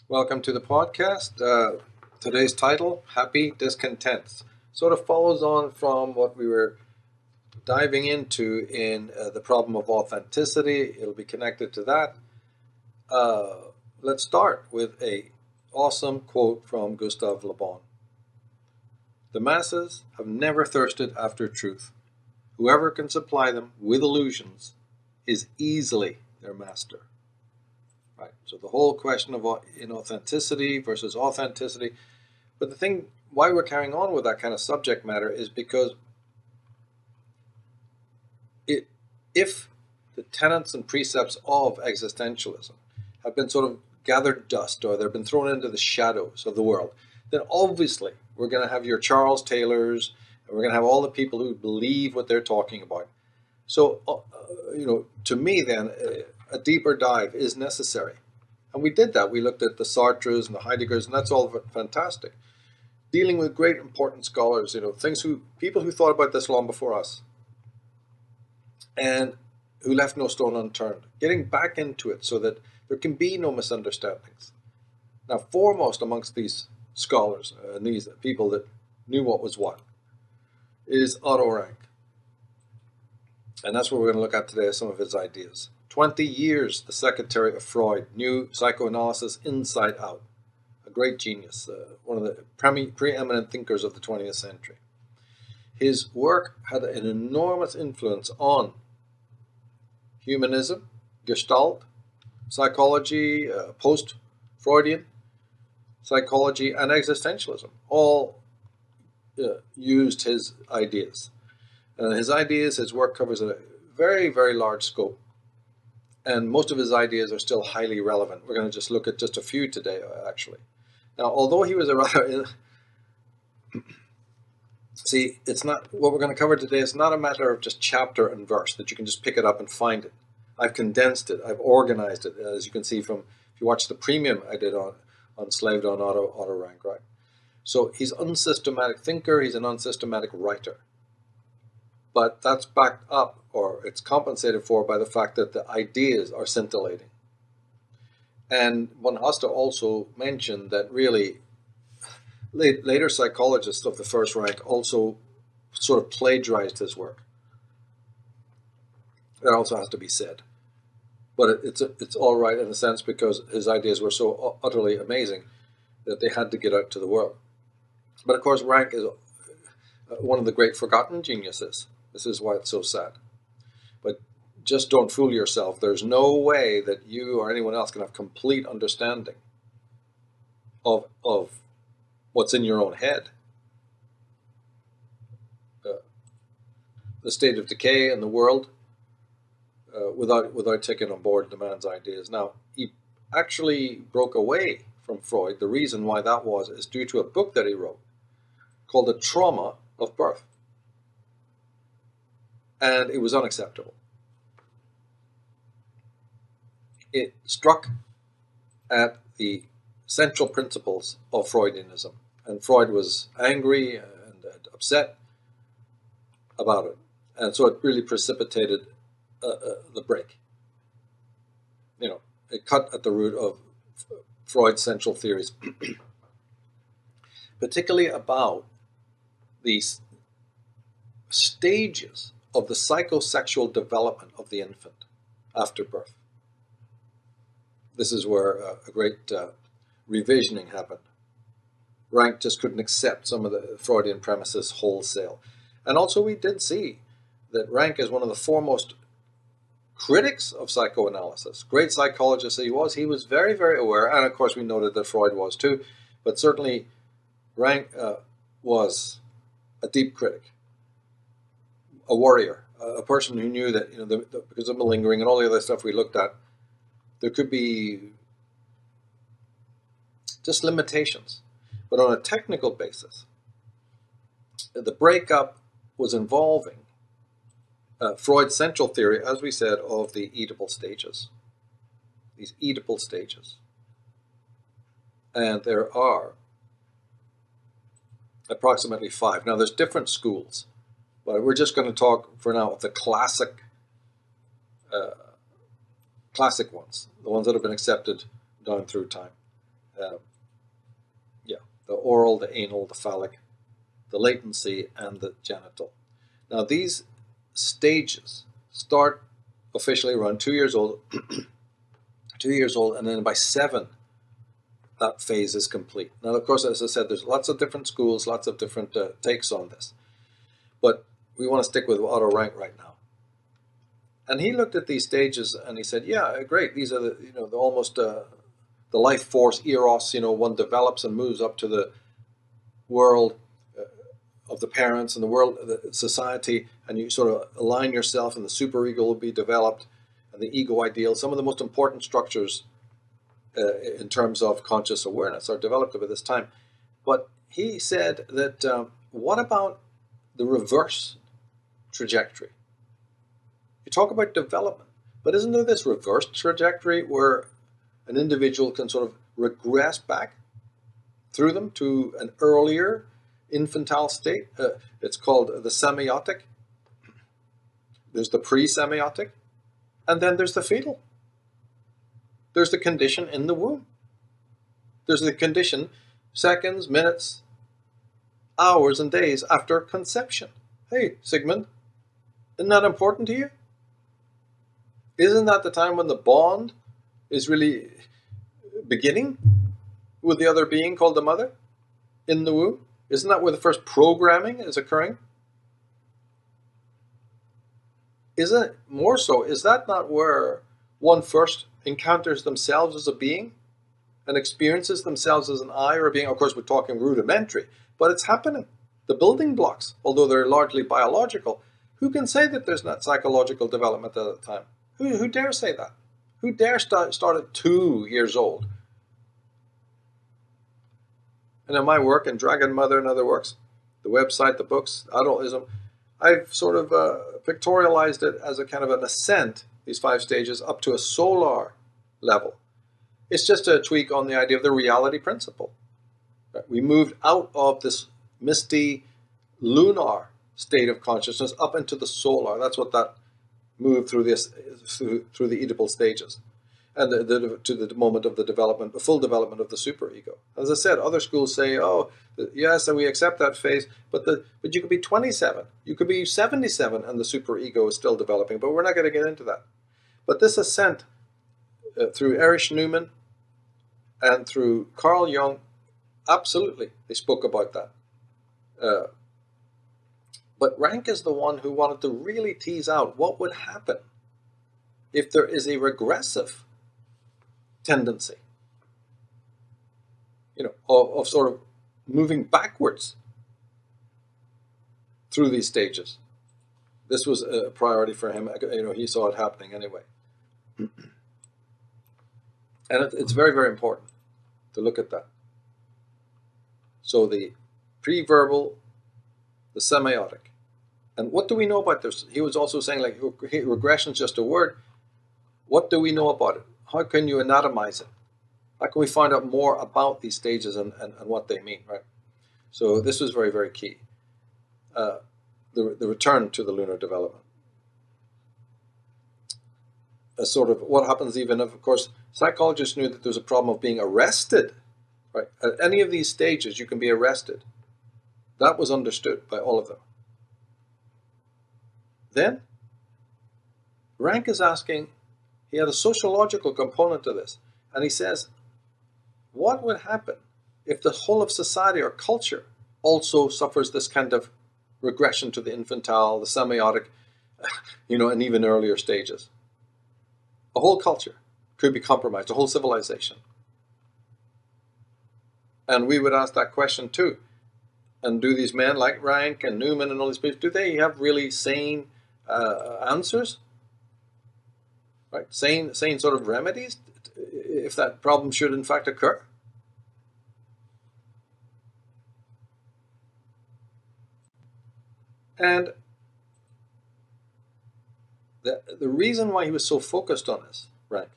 Welcome to the podcast. Today's title, Happy Discontents, sort of follows on from what we were diving into in the problem of authenticity. It'll be connected to that. Let's start with a awesome quote from Gustave Le Bon. The masses have never thirsted after truth. Whoever can supply them with illusions is easily their master. Right. So the whole question of inauthenticity versus authenticity. But the thing, why we're carrying on with that kind of subject matter is because if the tenets and precepts of existentialism have been sort of gathered dust or they've been thrown into the shadows of the world, then obviously we're going to have your Charles Taylors and we're going to have all the people who believe what they're talking about. So, to me then, a deeper dive is necessary. And we did that. We looked at the Sartres and the Heideggers, and that's all fantastic. Dealing with great important scholars, people who thought about this long before us and who left no stone unturned. Getting back into it so that there can be no misunderstandings. Now, foremost amongst these scholars and these people that knew what was what is Otto Rank. And that's what we're going to look at today, some of his ideas. 20 years, the secretary of Freud, knew psychoanalysis inside out. A great genius, one of the preeminent thinkers of the 20th century. His work had an enormous influence on humanism, Gestalt, psychology, post-Freudian psychology, and existentialism. All used his ideas. His work covers a very, very large scope. And most of his ideas are still highly relevant. We're going to just look at just a few today, actually. Now, although he was a rather... See, it's not... What we're going to cover today is not a matter of just chapter and verse, that you can just pick it up and find it. I've condensed it. I've organized it, as you can see from... If you watch the premium I did on Slaved on Otto Rank, right? So he's an unsystematic thinker. He's an unsystematic writer. But that's backed up, or it's compensated for, by the fact that the ideas are scintillating. And one has to also mention that really later psychologists of the first rank also sort of plagiarized his work. That also has to be said. But it's all right in a sense because his ideas were so utterly amazing that they had to get out to the world. But of course, Rank is one of the great forgotten geniuses. This is why it's so sad. But just don't fool yourself. There's no way that you or anyone else can have complete understanding of what's in your own head. The state of decay in the world without taking on board the man's ideas. Now, he actually broke away from Freud. The reason why that was is due to a book that he wrote called The Trauma of Birth. And it was unacceptable. It struck at the central principles of Freudianism. And Freud was angry and upset about it. And so it really precipitated the break. It cut at the root of Freud's central theories, particularly about these stages of the psychosexual development of the infant after birth. This is where a great revisioning happened. Rank just couldn't accept some of the Freudian premises wholesale. And also we did see that Rank is one of the foremost critics of psychoanalysis. Great psychologist he was very, very aware, and of course we noted that Freud was too, but certainly Rank was a deep critic. A warrior, a person who knew that, because of malingering and all the other stuff we looked at, there could be just limitations. But on a technical basis, the breakup was involving Freud's central theory, as we said, of the Oedipal stages. These Oedipal stages. And there are approximately 5. Now, there's different schools. But we're just going to talk for now of the classic ones, the ones that have been accepted down through time. uh, yeah, the oral, the anal, the phallic, the latency, and the genital. Now these stages start officially around 2 years old, 2 years old, and then by 7, that phase is complete. Now, of course, as I said, there's lots of different schools, lots of different takes on this, but we want to stick with Otto Rank right now. And he looked at these stages and he said, yeah, great. These are the, the almost the life force, eros, one develops and moves up to the world of the parents and the world, the society, and you sort of align yourself, and the superego will be developed, and the ego ideal. Some of the most important structures in terms of conscious awareness are developed at this time. But he said that what about the reverse trajectory? You talk about development, but isn't there this reverse trajectory where an individual can sort of regress back through them to an earlier infantile state? It's called the semiotic. There's the pre-semiotic, and then there's the fetal. There's the condition in the womb. There's the condition seconds, minutes, hours, and days after conception. Hey, Sigmund, isn't that important to you? Isn't that the time when the bond is really beginning with the other being called the mother in the womb? Isn't that where the first programming is occurring? Isn't it more so? Is that not where one first encounters themselves as a being and experiences themselves as an I or a being? Of course, we're talking rudimentary, but it's happening. The building blocks, although they're largely biological, who can say that there's not psychological development at that time? Who dare say that? Who dare start at 2 years old? And in my work, in Dragon Mother and other works, the website, the books, adultism, I've sort of pictorialized it as a kind of an ascent, these 5 stages, up to a solar level. It's just a tweak on the idea of the reality principle. We moved out of this misty, lunar state of consciousness up into the solar. That's what that move through this through the Oedipal stages, and to the moment of the development, the full development of the superego. As I said, other schools say, oh, yes, and we accept that phase, but you could be 27, you could be 77, and the superego is still developing. But we're not going to get into that. But this ascent through Erich Neumann and through Carl Jung, absolutely, they spoke about that. But Rank is the one who wanted to really tease out what would happen if there is a regressive tendency, of sort of moving backwards through these stages. This was a priority for him. He saw it happening anyway. And it's very, very important to look at that. So the pre-verbal, the semiotic. And what do we know about this? He was also saying, like, regression is just a word. What do we know about it? How can you anatomize it? How can we find out more about these stages and what they mean, right? So this was very, very key. The return to the lunar development. A sort of what happens even if, of course, psychologists knew that there's a problem of being arrested, right? At any of these stages, you can be arrested. That was understood by all of them. Then, Rank is asking, he had a sociological component to this, and he says, what would happen if the whole of society or culture also suffers this kind of regression to the infantile, the semiotic, and even earlier stages? A whole culture could be compromised, a whole civilization. And we would ask that question too. And do these men like Rank and Newman and all these people, do they have really sane answers? Right? Sane sort of remedies if that problem should in fact occur? And the reason why he was so focused on this, Rank,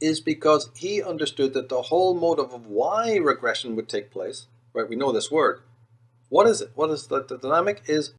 is because he understood that the whole motive of why regression would take place, right? We know this word. What is it? What is the dynamic? Is